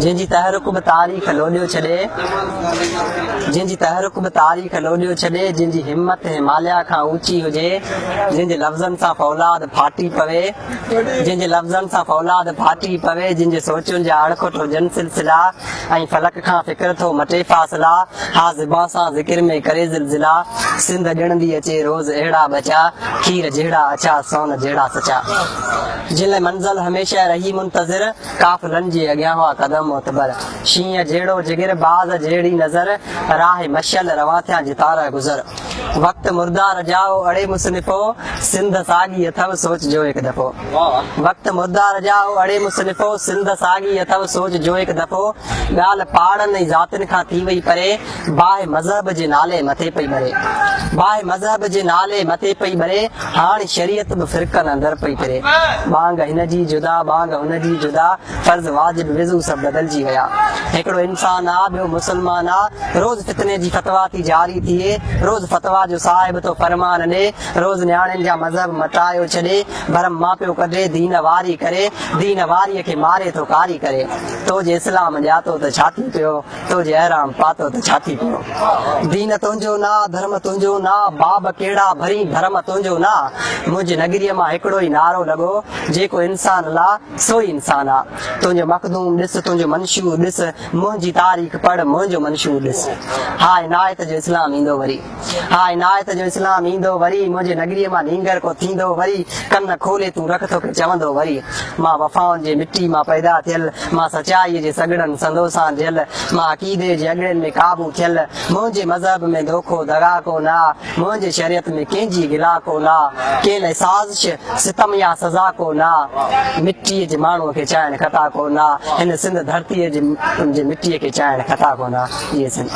जिनकी तहरुक में तारीख़ लोॾियो छॾे, जिनकी तहरुक में तारीख़ लोॾियो छॾे, जिनकी हिम्मत हिमालया खां ऊची हुजे, जिनके लफ़्ज़नि सां फौलाद फाटी पवे, जिनके लफ़्ज़नि सां फौलाद फाटी पवे, जिनके सोचुनि जा अड़खुट हुजनि सिलसिला, ऐं फलक खां फ़िक्र थो मटे फ़ासिला, हा ज़िबां सां ज़िक्र में करे ज़िलज़िला, सिंध ॼणंदी अचे रोज़ अहिड़ा बचा, खीर जहिड़ा अचा सोन जहिड़ा सचा। जिन लाइ मंज़िल हमेशह रही मुंतज़िर, काफ़िलनि जे अॻियां हुआ क़दम मोतबर, शींहं जहिड़ो जिगर बाज़ जहिड़ी नज़र, राह मशल रवां थिया जितारा गुज़र। वक़्तु मुर्दा रजाओ अड़े मुसनिफ़ो, सिंध साॻी अथव सोच जो हिकु दफ़ो। वक़्तु मुर्दा रजाओ अड़े मुसनिफ़ो, सिंध साॻी अथव सोच जो हिकु दफ़ो। ॻाल्हि पाड़नि ऐं ज़ातियुनि खां थी वई परे, बाहि मज़हब जे नाले मथे पई बरे, बाहि मज़हब जे नाले मथे पई बरे, हाणे शरीयत बि फ़िरक़नि अंदरि पई फिरे। बांग हिन जी जुदा बांग हुन जी जुदा, फ़र्ज़ वाजिब विज़ू सभु बदिलजी विया। हिकिड़ो इंसान आ ॿियो मुसलमान आ, रोज़ फितने जी फतवा थी जारी थिए, रोज़ फतवा जो साहिब तो फरमान ॾे, रोज़ न्याणियुनि जा मज़हब मटायो छॾे, भरम मां पियो कढे दीन वारी करे, दीन वारीअ खे मारे थो कारी करे। तो जे इस्लाम ॼातो त छा थी पियो, तो जे अहराम पातो त छा थी पियो। दीन तुंहिंजो ना धर्म तुंहिंजो ना, बाब कहिड़ा भरी धर्म तुंहिंजो ना, मुंहिंजी नगरीअ मां हिकिड़ो ई नारो लॻो, जेको इंसान ला सो ई इंसान आ। तुंहिंजो मखदूम ॾिस तुंहिंजो मंशूर ॾिस, मुंहिंजी तारीख़ पढ़ मुंहिंजो मंशूर ॾिस। हा इनायत जो इस्लाम ईंदो वरी, हा इनायत जो इस्लाम ईंदो वरी, मुंहिंजे नगरीअ मां नींगर को थींदो वरी, कन खोले तूं रख तोखे चवंदो वरी। मां वफ़ाउनि जे मिटी मां पैदा थियल, मां सचाईअ जे सगड़नि संदो सां ढियल, मां अक़ीदे जे अॻड़नि में क़ाबू थियल, मुंहिंजे मज़हब में धोखो दगा को ना, मुंहिंजे शरीयत में कंहिंजी गिला को ना, कंहिं लाइ साज़िश सितम या सज़ा को ना, मिटीअ जे माण्हूअ खे चाइण खता को ना, हिन सिंध धरतीअ जे मिटीअ खे चाइण खता को ना। इहे सिंध